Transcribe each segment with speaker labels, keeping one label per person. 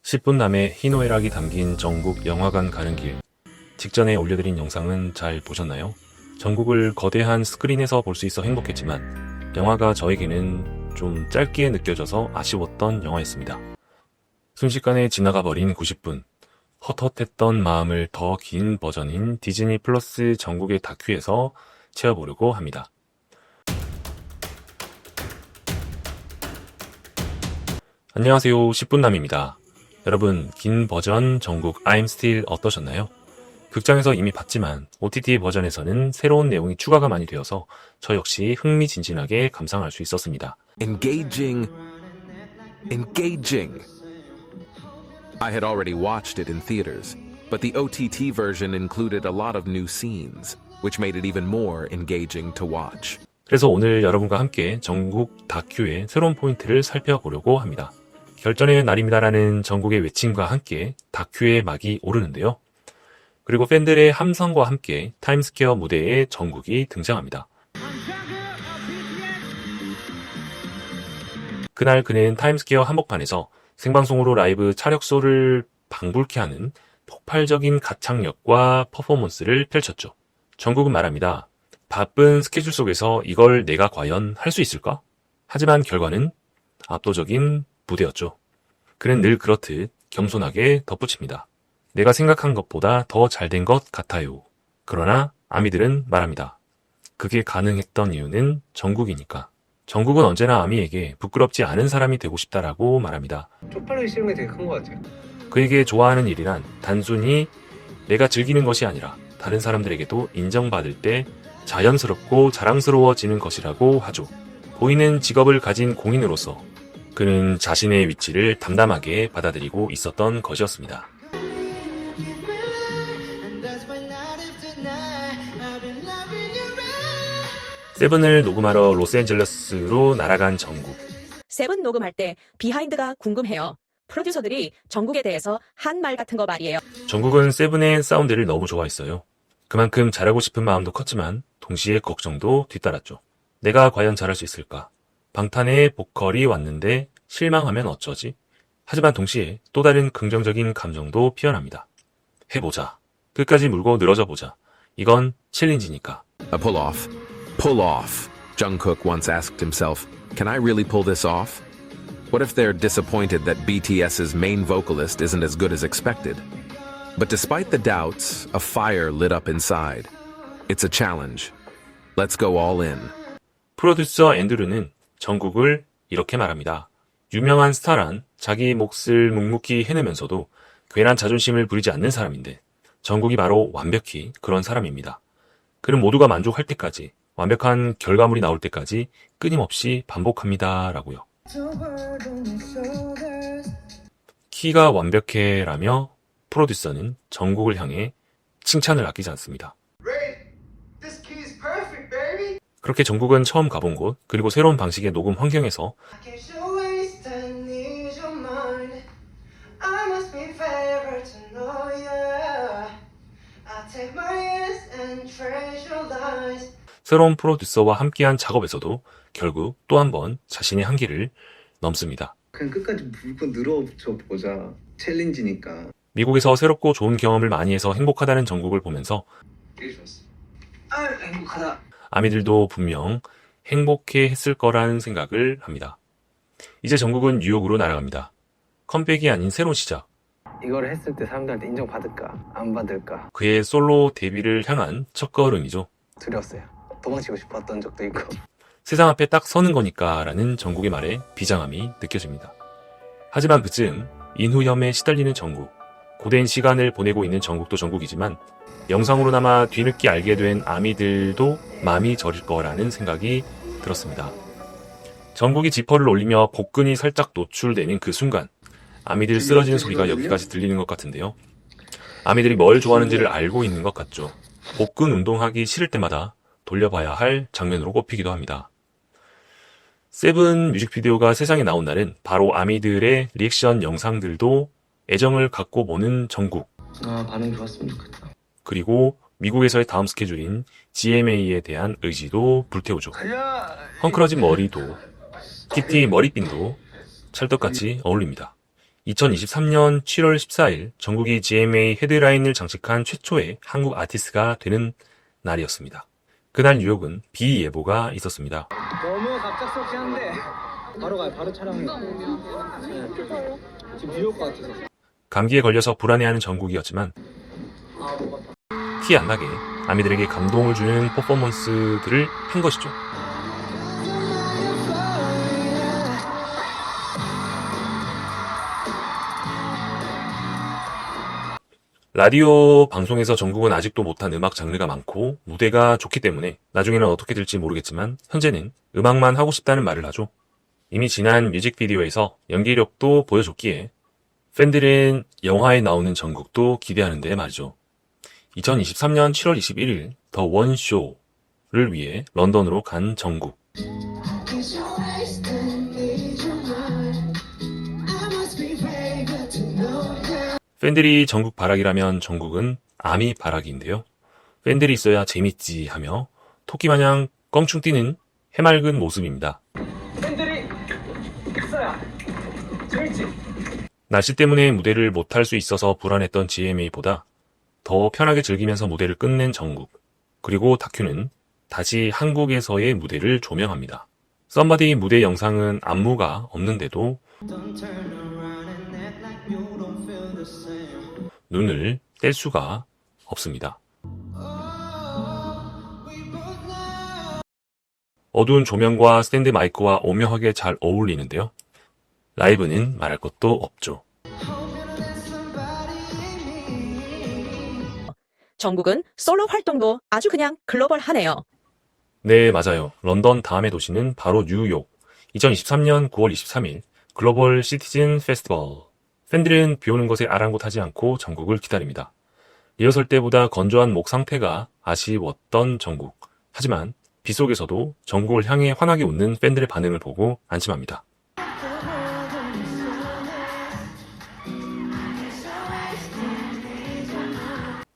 Speaker 1: 10분 남의 희노애락이 담긴 정국 영화관 가는 길. 직전에 올려드린 영상은 잘 보셨나요? 정국을 거대한 스크린에서 볼 수 있어 행복했지만 영화가 저에게는 좀 짧게 느껴져서 아쉬웠던 영화였습니다. 순식간에 지나가 버린 90분. 헛헛했던 마음을 더 긴 버전인 디즈니 플러스 정국의 다큐에서 채워보려고 합니다. 안녕하세요. 10분남입니다. 여러분, 긴 버전 정국 I'm Still 어떠셨나요? 극장에서 이미 봤지만 OTT 버전에서는 새로운 내용이 추가가 많이 되어서 저 역시 흥미진진하게 감상할 수 있었습니다.
Speaker 2: Engaging. I had already watched it in theaters, but the OTT version included a lot of new scenes, which made it even more engaging to watch.
Speaker 1: 그래서 오늘 여러분과 함께 정국 다큐의 새로운 포인트를 살펴보려고 합니다. 결전의 날입니다라는 정국의 외침과 함께 다큐의 막이 오르는데요. 그리고 팬들의 함성과 함께 타임스퀘어 무대에 정국이 등장합니다. 그날 그는 타임스퀘어 한복판에서 생방송으로 라이브 차력소를 방불케 하는 폭발적인 가창력과 퍼포먼스를 펼쳤죠. 정국은 말합니다. 바쁜 스케줄 속에서 이걸 내가 과연 할 수 있을까? 하지만 결과는 압도적인 무대였죠. 그는 늘 그렇듯 겸손하게 덧붙입니다. 내가 생각한 것보다 더 잘된 것 같아요. 그러나 아미들은 말합니다. 그게 가능했던 이유는 정국이니까. 정국은 언제나 아미에게 부끄럽지 않은 사람이 되고 싶다라고 말합니다.
Speaker 3: 쪽팔리기 싫은 게 되게 큰 것 같아요.
Speaker 1: 그에게 좋아하는 일이란 단순히 내가 즐기는 것이 아니라 다른 사람들에게도 인정받을 때 자연스럽고 자랑스러워지는 것이라고 하죠. 보이는 직업을 가진 공인으로서 그는 자신의 위치를 담담하게 받아들이고 있었던 것이었습니다. 세븐을 녹음하러 로스앤젤레스로 날아간 정국.
Speaker 4: 세븐 녹음할 때 비하인드가 궁금해요. 프로듀서들이 정국에 대해서 한 말 같은 거 말이에요.
Speaker 1: 정국은 세븐의 사운드를 너무 좋아했어요. 그만큼 잘하고 싶은 마음도 컸지만 동시에 걱정도 뒤따랐죠. 내가 과연 잘할 수 있을까? 방탄의 보컬이 왔는데 실망하면 어쩌지? 하지만 동시에 또 다른 긍정적인 감정도 피어납니다. 해보자. 끝까지 물고 늘어져 보자. 이건 챌린지니까.
Speaker 2: A pull off. Jungkook once asked himself, can I really pull this off? What if they're disappointed that BTS's main vocalist isn't as good as expected? But despite the doubts, a fire lit up inside. It's a challenge. Let's go all in.
Speaker 1: 프로듀서 앤드류는 정국을 이렇게 말합니다. 유명한 스타란 자기 몫을 묵묵히 해내면서도 괜한 자존심을 부리지 않는 사람인데 정국이 바로 완벽히 그런 사람입니다. 그는 모두가 만족할 때까지 완벽한 결과물이 나올 때까지 끊임없이 반복합니다. 라고요. 키가 완벽해라며 프로듀서는 정국을 향해 칭찬을 아끼지 않습니다. 그렇게 정국은 처음 가본 곳 그리고 새로운 방식의 녹음 환경에서 새로운 프로듀서와 함께한 작업에서도 결국 또 한 번 자신의 한계를 넘습니다.
Speaker 3: 그냥 끝까지 물고 늘어져 보자. 챌린지니까.
Speaker 1: 미국에서 새롭고 좋은 경험을 많이 해서 행복하다는 정국을 보면서
Speaker 3: 되게 좋았어. 행복하다.
Speaker 1: 아미들도 분명 행복해 했을 거라는 생각을 합니다. 이제 정국은 뉴욕으로 날아갑니다. 컴백이 아닌 새로운 시작.
Speaker 3: 이걸 했을 때 사람들한테 인정받을까? 안 받을까?
Speaker 1: 그의 솔로 데뷔를 향한 첫걸음이죠.
Speaker 3: 두려웠어요. 도망치고 싶었던 적도 있고.
Speaker 1: 세상 앞에 딱 서는 거니까 라는 정국의 말에 비장함이 느껴집니다. 하지만 그쯤 인후염에 시달리는 정국. 고된 시간을 보내고 있는 정국도 정국이지만 영상으로나마 뒤늦게 알게 된 아미들도 마음이 저릴 거라는 생각이 들었습니다. 정국이 지퍼를 올리며 복근이 살짝 노출되는 그 순간 아미들 쓰러지는 소리가 여기까지 들리는 것 같은데요. 아미들이 뭘 좋아하는지를 알고 있는 것 같죠. 복근 운동하기 싫을 때마다 돌려봐야 할 장면으로 꼽히기도 합니다. 세븐 뮤직비디오가 세상에 나온 날은 바로 아미들의 리액션 영상들도 애정을 갖고 보는 정국.
Speaker 3: 반응 좋았으면 좋겠다.
Speaker 1: 그리고 미국에서의 다음 스케줄인 GMA에 대한 의지도 불태우죠. 헝클어진 머리도, 키티 머리핀도 찰떡같이 어울립니다. 2023년 7월 14일 전국이 GMA 헤드라인을 장식한 최초의 한국 아티스트가 되는 날이었습니다. 그날 뉴욕은 비 예보가 있었습니다.
Speaker 5: 너무 갑작스럽긴 한데 바로 가요. 바로 촬영해요. 네. 지금 비 올 것 같아서.
Speaker 1: 감기에 걸려서 불안해하는 정국이었지만 티 안 나게 아미들에게 감동을 주는 퍼포먼스들을 한 것이죠. 라디오 방송에서 정국은 아직도 못한 음악 장르가 많고 무대가 좋기 때문에 나중에는 어떻게 될지 모르겠지만 현재는 음악만 하고 싶다는 말을 하죠. 이미 지난 뮤직비디오에서 연기력도 보여줬기에 팬들은 영화에 나오는 정국도 기대하는데 말이죠. 2023년 7월 21일 더 원쇼를 위해 런던으로 간 정국. 팬들이 정국 바라기라면 정국은 아미 바라기인데요. 팬들이 있어야 재밌지 하며 토끼마냥 껑충 뛰는 해맑은 모습입니다.
Speaker 5: 팬들이 있어야 재밌지.
Speaker 1: 날씨 때문에 무대를 못할 수 있어서 불안했던 GMA보다 더 편하게 즐기면서 무대를 끝낸 정국. 그리고 다큐는 다시 한국에서의 무대를 조명합니다. 썸바디 무대 영상은 안무가 없는데도 눈을 뗄 수가 없습니다. 어두운 조명과 스탠드 마이크와 오묘하게 잘 어울리는데요. 라이브는 말할 것도 없죠.
Speaker 4: 정국은 솔로 활동도 아주 그냥 글로벌하네요.
Speaker 1: 네, 맞아요. 런던 다음의 도시는 바로 뉴욕. 2023년 9월 23일 글로벌 시티즌 페스티벌. 팬들은 비 오는 것에 아랑곳하지 않고 정국을 기다립니다. 리허설 때보다 건조한 목 상태가 아쉬웠던 정국. 하지만 비 속에서도 정국을 향해 환하게 웃는 팬들의 반응을 보고 안심합니다.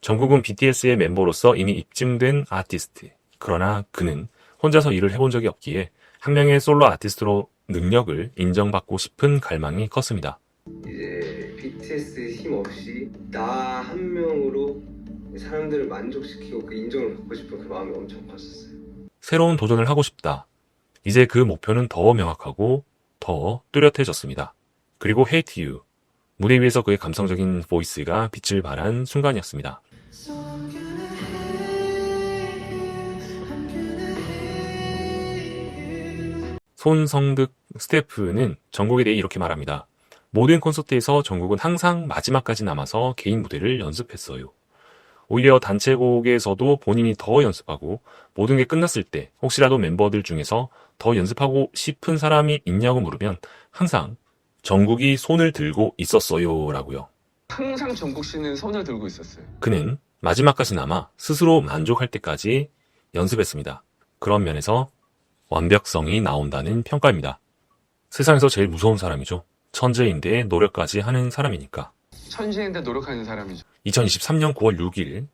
Speaker 1: 정국은 BTS의 멤버로서 이미 입증된 아티스트. 그러나 그는 혼자서 일을 해본 적이 없기에 한 명의 솔로 아티스트로 능력을 인정받고 싶은 갈망이 컸습니다.
Speaker 3: 이제 BTS 힘 없이 나 한 명으로 사람들을 만족시키고 그 인정을 받고 싶은 그 마음이 엄청 컸었어요.
Speaker 1: 새로운 도전을 하고 싶다. 이제 그 목표는 더 명확하고 더 뚜렷해졌습니다. 그리고 Hate You. 무대 위에서 그의 감성적인 보이스가 빛을 발한 순간이었습니다. 손성득 스태프는 정국에 대해 이렇게 말합니다. 모든 콘서트에서 정국은 항상 마지막까지 남아서 개인 무대를 연습했어요. 오히려 단체곡에서도 본인이 더 연습하고 모든 게 끝났을 때 혹시라도 멤버들 중에서 더 연습하고 싶은 사람이 있냐고 물으면 항상 정국이 손을 들고 있었어요 라고요.
Speaker 6: 항상 정국 씨는 손을 들고 있었어요.
Speaker 1: 그는 마지막까지 남아 스스로 만족할 때까지 연습했습니다. 그런 면에서 완벽성이 나온다는 평가입니다. 세상에서 제일 무서운 사람이죠. 천재인데 노력까지 하는 사람이니까.
Speaker 6: 천재인데 노력하는 사람이죠.
Speaker 1: 2023년 9월 6일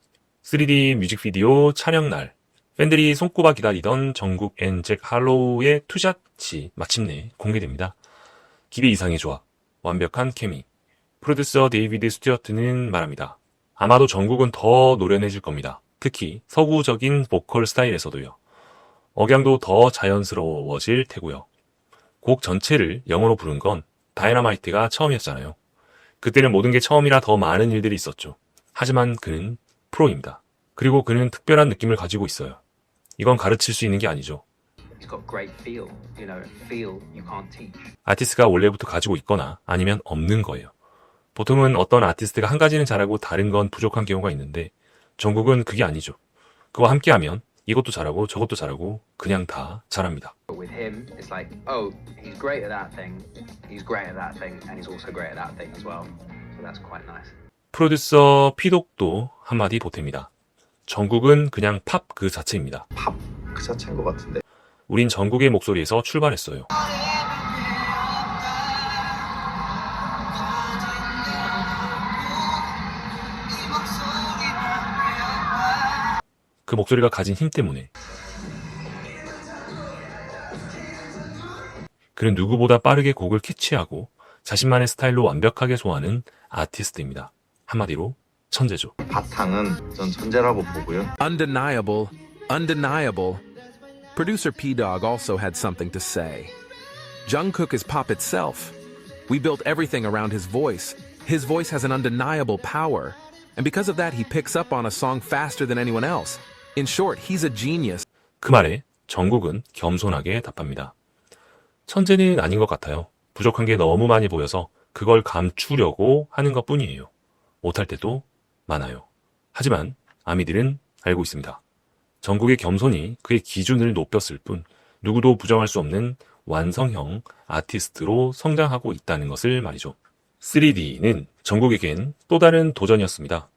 Speaker 1: 3D 뮤직비디오 촬영날 팬들이 손꼽아 기다리던 정국 앤 잭 할로우의 투샷이 마침내 공개됩니다. 기대 이상의 조합, 완벽한 케미. 프로듀서 데이비드 스튜어트는 말합니다. 아마도 정국은 더 노련해질 겁니다. 특히 서구적인 보컬 스타일에서도요. 억양도 더 자연스러워질 테고요. 곡 전체를 영어로 부른 건 다이너마이트가 처음이었잖아요. 그때는 모든 게 처음이라 더 많은 일들이 있었죠. 하지만 그는 프로입니다. 그리고 그는 특별한 느낌을 가지고 있어요. 이건 가르칠 수 있는 게 아니죠.
Speaker 7: It's got great feel, you know, feel you can't teach.
Speaker 1: 아티스트가 원래부터 가지고 있거나 아니면 없는 거예요. 보통은 어떤 아티스트가 한 가지는 잘하고 다른 건 부족한 경우가 있는데 정국은 그게 아니죠. 그와 함께하면 이것도 잘하고 저것도 잘하고 그냥 다 잘합니다.
Speaker 7: But with him, it's like, oh, he's great at that thing, he's great at that thing, and he's also great at that thing as well. So that's quite nice.
Speaker 1: 프로듀서 피독도 한마디 보탭니다. 정국은 그냥 팝 그 자체입니다.
Speaker 3: 그 자체인 것 같은데.
Speaker 1: 우린 정국의 목소리에서 출발했어요. 그 목소리가 가진 힘 때문에 그는 누구보다 빠르게 곡을 캐치하고 자신만의 스타일로 완벽하게 소화하는 아티스트입니다. 한마디로 천재죠.
Speaker 8: 바탕은 전 천재라고 보고요.
Speaker 2: Undeniable, undeniable. Producer P-Dog also had something to say. Jungkook is pop itself. We built everything around his voice. His voice has an undeniable power. And because of that, he picks up on a song faster than anyone else. In short, he's a genius.
Speaker 1: 그 말에 정국은 겸손하게 답합니다. 천재는 아닌 것 같아요. 부족한 게 너무 많이 보여서 그걸 감추려고 하는 것 뿐이에요. 못할 때도 많아요. 하지만 아미들은 알고 있습니다. 정국의 겸손이 그의 기준을 높였을 뿐 누구도 부정할 수 없는 완성형 아티스트로 성장하고 있다는 것을 말이죠. 3D는 정국에겐 또 다른 도전이었습니다.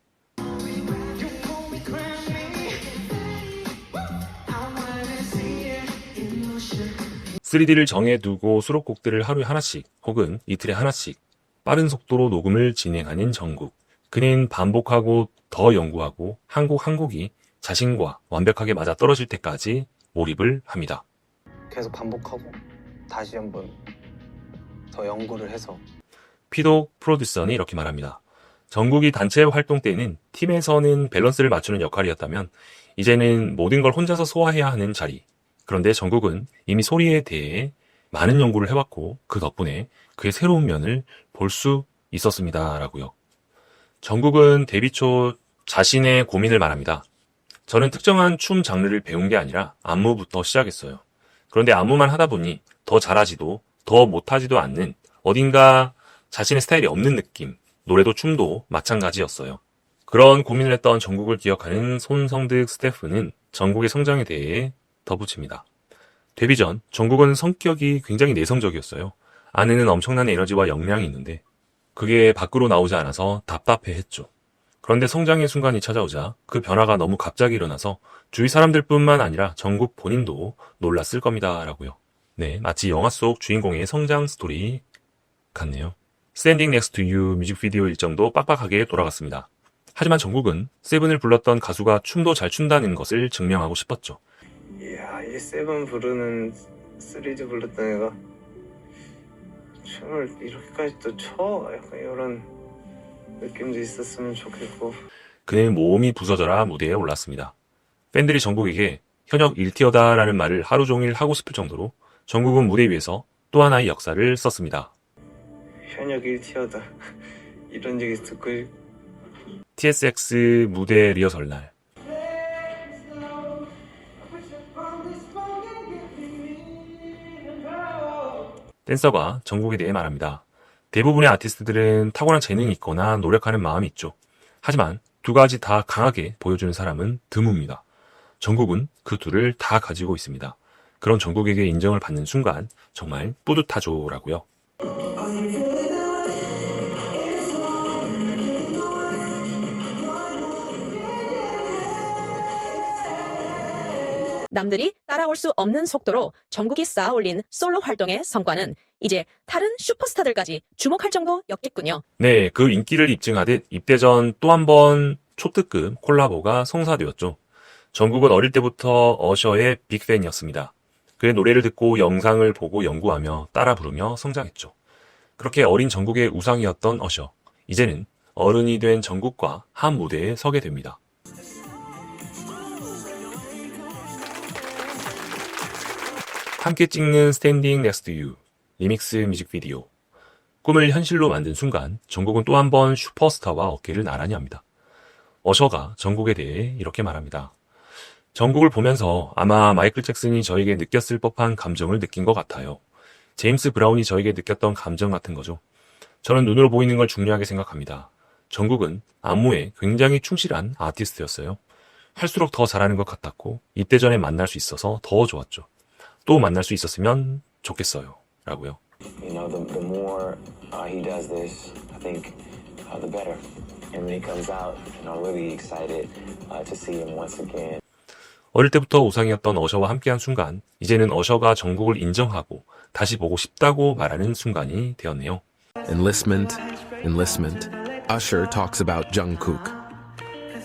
Speaker 1: 3D를 정해두고 수록곡들을 하루에 하나씩 혹은 이틀에 하나씩 빠른 속도로 녹음을 진행하는 정국. 그는 반복하고 더 연구하고 한 곡 한 곡이 자신과 완벽하게 맞아 떨어질 때까지 몰입을 합니다.
Speaker 5: 계속 반복하고 다시 한번 더 연구를 해서.
Speaker 1: 피독 프로듀서는 이렇게 말합니다. 정국이 단체 활동 때는 팀에서는 밸런스를 맞추는 역할이었다면 이제는 모든 걸 혼자서 소화해야 하는 자리. 그런데 정국은 이미 소리에 대해 많은 연구를 해왔고 그 덕분에 그의 새로운 면을 볼 수 있었습니다. 라고요. 정국은 데뷔 초 자신의 고민을 말합니다. 저는 특정한 춤 장르를 배운 게 아니라 안무부터 시작했어요. 그런데 안무만 하다 보니 더 잘하지도 더 못하지도 않는 어딘가 자신의 스타일이 없는 느낌, 노래도 춤도 마찬가지였어요. 그런 고민을 했던 정국을 기억하는 손성득 스태프는 정국의 성장에 대해 덧붙입니다. 데뷔 전 정국은 성격이 굉장히 내성적이었어요. 안에는 엄청난 에너지와 역량이 있는데 그게 밖으로 나오지 않아서 답답해했죠. 그런데 성장의 순간이 찾아오자 그 변화가 너무 갑자기 일어나서 주위 사람들뿐만 아니라 정국 본인도 놀랐을 겁니다. 라고요. 네, 마치 영화 속 주인공의 성장 스토리 같네요. Standing Next to You 뮤직비디오 일정도 빡빡하게 돌아갔습니다. 하지만 정국은 세븐을 불렀던 가수가 춤도 잘 춘다는 것을 증명하고 싶었죠.
Speaker 3: 이야, 이 세븐 부르는 3D 불렀던 애가 춤을 이렇게까지 또 춰? 약간 이런 느낌도 있었으면 좋겠고.
Speaker 1: 그는 몸이 부서져라 무대에 올랐습니다. 팬들이 정국에게 현역 1티어다라는 말을 하루 종일 하고 싶을 정도로 정국은 무대 위에서 또 하나의 역사를 썼습니다.
Speaker 3: 현역 1티어다. 이런 얘기 듣고
Speaker 1: TSX 무대 리허설 날 댄서가 정국에 대해 말합니다. 대부분의 아티스트들은 타고난 재능이 있거나 노력하는 마음이 있죠. 하지만 두 가지 다 강하게 보여주는 사람은 드뭅니다. 정국은 그 둘을 다 가지고 있습니다. 그런 정국에게 인정을 받는 순간 정말 뿌듯하죠 라고요.
Speaker 4: 남들이 따라올 수 없는 속도로 정국이 쌓아올린 솔로 활동의 성과는 이제 다른 슈퍼스타들까지 주목할 정도였겠군요.
Speaker 1: 네, 그 인기를 입증하듯 입대 전 또 한 번 초특급 콜라보가 성사되었죠. 정국은 어릴 때부터 어셔의 빅팬이었습니다. 그의 노래를 듣고 영상을 보고 연구하며 따라 부르며 성장했죠. 그렇게 어린 정국의 우상이었던 어셔. 이제는 어른이 된 정국과 한 무대에 서게 됩니다. 함께 찍는 Standing Next to You 리믹스 뮤직비디오. 꿈을 현실로 만든 순간 정국은 또 한 번 슈퍼스타와 어깨를 나란히 합니다. 어셔가 정국에 대해 이렇게 말합니다. 정국을 보면서 아마 마이클 잭슨이 저에게 느꼈을 법한 감정을 느낀 것 같아요. 제임스 브라운이 저에게 느꼈던 감정 같은 거죠. 저는 눈으로 보이는 걸 중요하게 생각합니다. 정국은 안무에 굉장히 충실한 아티스트였어요. 할수록 더 잘하는 것 같았고 입대 전에 만날 수 있어서 더 좋았죠. 또 만날 수 있었으면 좋겠어요. 라고요.
Speaker 9: You know, the more he does this, I think the better. And when he comes out, you know, I'm really excited to see him once again.
Speaker 1: 어릴 때부터 우상이었던 어셔와 함께한 순간, 이제는 어셔가 정국을 인정하고 다시 보고 싶다고 말하는 순간이 되었네요.
Speaker 2: Enlistment, enlistment. Usher talks about Jungkook.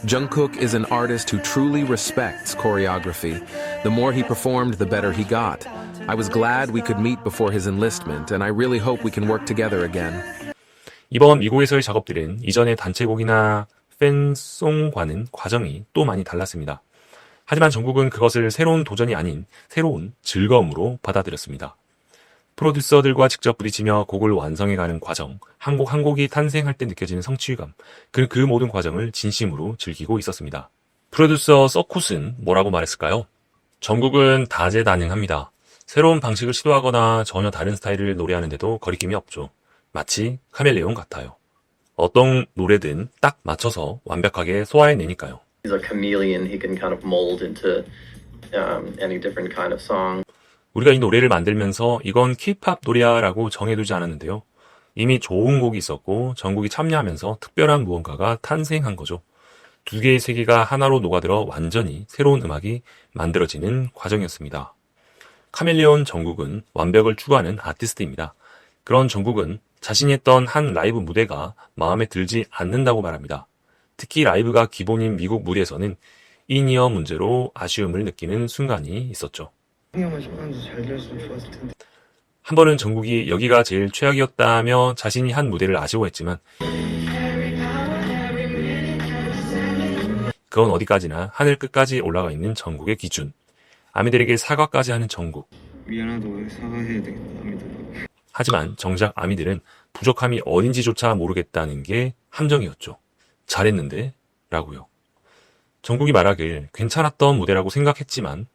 Speaker 2: Jungkook is an artist who truly respects choreography. The more he performed, the better he got. I was glad we could meet before his enlistment, and I really hope we can work together again.
Speaker 1: 이번 미국에서의 작업들은 이전의 단체곡이나 팬송과는 과정이 또 많이 달랐습니다. 하지만 정국은 그것을 새로운 도전이 아닌 새로운 즐거움으로 받아들였습니다. 프로듀서들과 직접 부딪히며 곡을 완성해가는 과정, 한 곡 한 곡이 탄생할 때 느껴지는 성취감, 그 모든 과정을 진심으로 즐기고 있었습니다. 프로듀서 서콧은 뭐라고 말했을까요? 정국은 다재다능합니다. 새로운 방식을 시도하거나 전혀 다른 스타일을 노래하는데도 거리낌이 없죠. 마치 카멜레온 같아요. 어떤 노래든 딱 맞춰서 완벽하게 소화해내니까요.
Speaker 10: He's a chameleon. He can kind of mold into any different kind of song.
Speaker 1: 우리가 이 노래를 만들면서 이건 K-팝 노래야라고 정해두지 않았는데요. 이미 좋은 곡이 있었고 정국이 참여하면서 특별한 무언가가 탄생한 거죠. 두 개의 세계가 하나로 녹아들어 완전히 새로운 음악이 만들어지는 과정이었습니다. 카멜레온 정국은 완벽을 추구하는 아티스트입니다. 그런 정국은 자신이 했던 한 라이브 무대가 마음에 들지 않는다고 말합니다. 특히 라이브가 기본인 미국 무대에서는 인이어 문제로 아쉬움을 느끼는 순간이 있었죠.
Speaker 5: 형만 시간도 잘 됐으면 좋았을 텐데.
Speaker 1: 한 번은 정국이 여기가 제일 최악이었다며 자신이 한 무대를 아쉬워했지만 그건 어디까지나 하늘 끝까지 올라가 있는 정국의 기준. 아미들에게 사과까지 하는 정국.
Speaker 5: 미안하다고 사과해야 되겠다. 아미들.
Speaker 1: 하지만 정작 아미들은 부족함이 어딘지조차 모르겠다는 게 함정이었죠. 잘했는데? 라고요. 정국이 말하길 괜찮았던 무대라고 생각했지만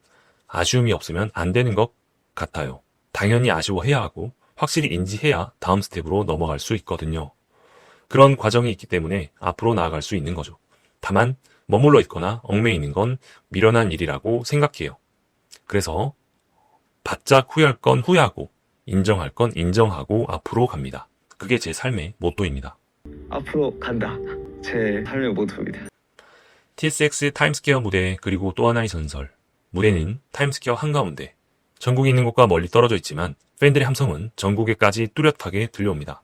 Speaker 1: 아쉬움이 없으면 안 되는 것 같아요. 당연히 아쉬워해야 하고 확실히 인지해야 다음 스텝으로 넘어갈 수 있거든요. 그런 과정이 있기 때문에 앞으로 나아갈 수 있는 거죠. 다만 머물러 있거나 얽매이는 건 미련한 일이라고 생각해요. 그래서 바짝 후회할 건 후회하고 인정할 건 인정하고 앞으로 갑니다. 그게 제 삶의 모토입니다.
Speaker 5: 앞으로 간다. 제 삶의 모토입니다.
Speaker 1: TSX 타임스퀘어 무대 그리고 또 하나의 전설. 무대는 타임스퀘어 한가운데. 전국이 있는 곳과 멀리 떨어져 있지만 팬들의 함성은 전국에까지 뚜렷하게 들려옵니다.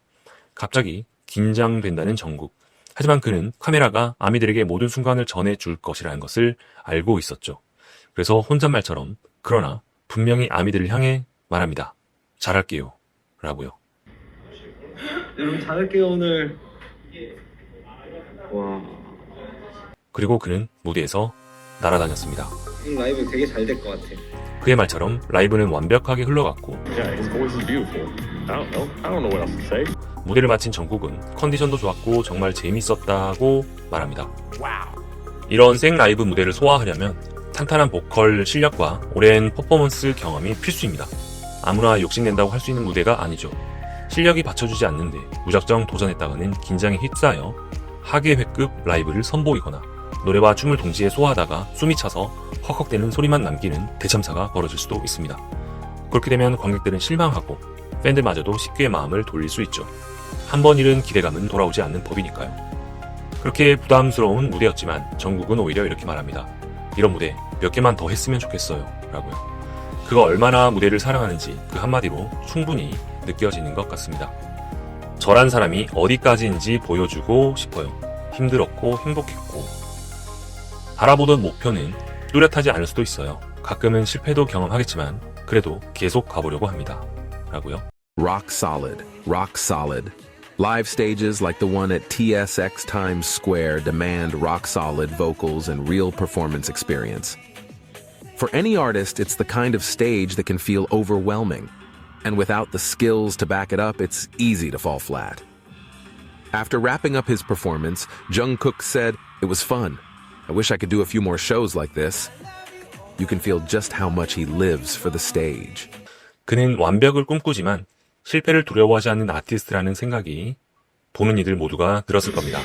Speaker 1: 갑자기 긴장된다는 정국. 하지만 그는 카메라가 아미들에게 모든 순간을 전해줄 것이라는 것을 알고 있었죠. 그래서 혼잣말처럼 그러나 분명히 아미들을 향해 말합니다. 잘할게요. 라고요.
Speaker 5: 여러분 잘할게요 오늘. 와.
Speaker 1: 그리고 그는 무대에서 날아다녔습니다.
Speaker 5: 라이브 되게 잘 될 것 같아.
Speaker 1: 그의 말처럼 라이브는 완벽하게 흘러갔고 무대를 마친 정국은 컨디션도 좋았고 정말 재밌었다고 말합니다. 이런 생 라이브 무대를 소화하려면 탄탄한 보컬 실력과 오랜 퍼포먼스 경험이 필수입니다. 아무나 욕심낸다고 할 수 있는 무대가 아니죠. 실력이 받쳐주지 않는데 무작정 도전했다가는 긴장에 휩싸여 하계회급 라이브를 선보이거나 노래와 춤을 동시에 소화하다가 숨이 차서 헉헉대는 소리만 남기는 대참사가 벌어질 수도 있습니다. 그렇게 되면 관객들은 실망하고 팬들마저도 쉽게 마음을 돌릴 수 있죠. 한 번 잃은 기대감은 돌아오지 않는 법이니까요. 그렇게 부담스러운 무대였지만 정국은 오히려 이렇게 말합니다. 이런 무대 몇 개만 더 했으면 좋겠어요. 라고요. 그가 얼마나 무대를 사랑하는지 그 한마디로 충분히 느껴지는 것 같습니다. 저란 사람이 어디까지인지 보여주고 싶어요. 힘들었고 행복했고 바라보던 목표는 뚜렷하지 않을 수도 있어요. 가끔은 실패도 경험하겠지만 그래도 계속 가보려고 합니다. 라고요.
Speaker 2: Rock solid, rock solid. Live stages like the one at TSX Times Square demand rock solid vocals and real performance experience. For any artist, it's the kind of stage that can feel overwhelming. And without the skills to back it up, it's easy to fall flat. After wrapping up his performance, Jungkook said, "It was fun. I wish I could do a few more shows like this." You can feel just how much he lives for the stage.
Speaker 1: 그는 완벽을 꿈꾸지만 실패를 두려워하지 않는 아티스트라는 생각이 보는 이들 모두가 들었을 겁니다.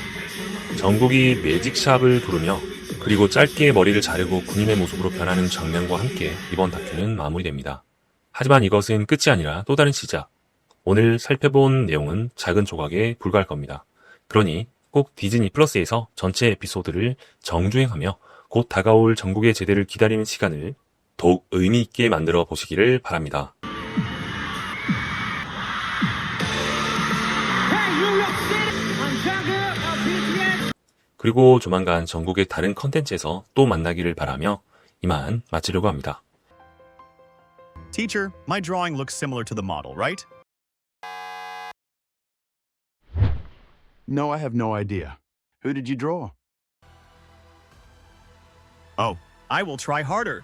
Speaker 1: 정국이 매직샵을 부르며 그리고 짧게 머리를 자르고 군인의 모습으로 변하는 장면과 함께 이번 다큐는 마무리됩니다. 하지만 이것은 끝이 아니라 또 다른 시작. 오늘 살펴본 내용은 작은 조각에 불과할 겁니다. 그러니 꼭 디즈니 플러스에서 전체 에피소드를 정주행하며 곧 다가올 정국의 제대를 기다리는 시간을 더욱 의미 있게 만들어 보시기를 바랍니다. 그리고 조만간 전국의 다른 컨텐츠에서 또 만나기를 바라며 이만 마치려고 합니다.
Speaker 11: Teacher, my drawing looks similar to the model, right?
Speaker 12: No, I have no idea. Who did you draw?
Speaker 11: Oh, I will try harder.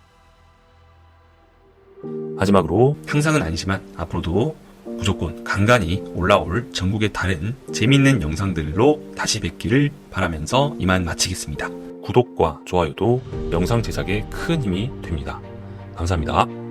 Speaker 1: 마지막으로 항상은 아니지만 앞으로도 무조건 간간히 올라올 전국의 다른 재밌는 영상들로 다시 뵙기를 바라면서 이만 마치겠습니다. 구독과 좋아요도 영상 제작에 큰 힘이 됩니다. 감사합니다.